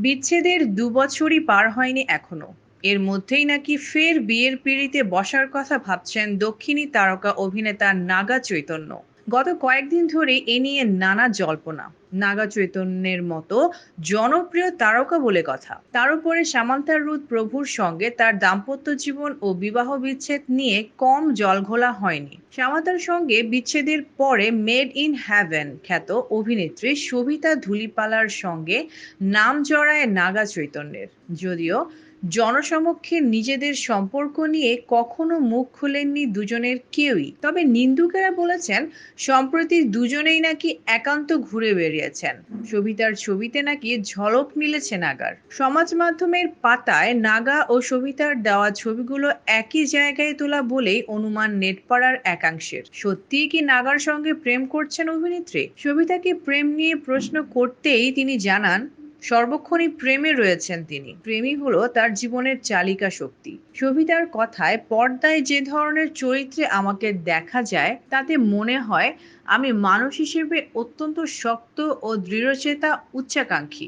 বিচ্ছেদের ২ বছরই পার হয়নি এখনো। এর মধ্যেই নাকি ফের বিয়ের পিঁড়িতে বসার কথা ভাবছেন দক্ষিণী তারকা অভিনেতা নাগা চৈতন্য। গত কয়েকদিন ধরে এ নিয়ে নানা জল্পনা। নাগা চৈতন্যের মতো জনপ্রিয় তারকা বলে কথা, তার উপরে সামান্তা রুথ প্রভুর সঙ্গে তার দাম্পত্য জীবন ও বিবাহ বিচ্ছেদ নিয়ে কম জলঘোলা হয়নি। সামান্তার সঙ্গে বিচ্ছেদের পরে মেড ইন হ্যাভেন খ্যাত অভিনেত্রী সবিতা ধুলিপালার সঙ্গে নাম জড়ায় নাগা চৈতন্যের। যদিও জনসমক্ষে নিজেদের সম্পর্ক নিয়ে কখনো মুখ খোলেননি দুজনের কেউই, তবে নিন্দুকেরা বলেছেন সম্প্রতি দুজনেই নাকি একান্ত ঘুরে বেরিয়েছেন। সবিতার ছবিতে নাকি ঝলক মিলেছে নাগার। সমাজ মাধ্যমের পাতায় নাগা ও সবিতার দেওয়া ছবিগুলো একই জায়গায় তোলা বলেই অনুমান নেটপাড়ার একাংশের। সত্যিই কি নাগার সঙ্গে প্রেম করছেন অভিনেত্রী? সবিতাকে প্রেম নিয়ে প্রশ্ন করতেই তিনি জানান, সর্বক্ষণই প্রেমে রয়েছেন তিনি। প্রেমই হলো তার জীবনের চালিকা শক্তি। সবিতার কথায়, পর্দায় যে ধরনের চরিত্রে আমাকে দেখা যায় তাতে মনে হয় আমি মানুষ হিসেবে অত্যন্ত শক্ত ও দৃঢ়চেতা, উচ্চাকাঙ্ক্ষী।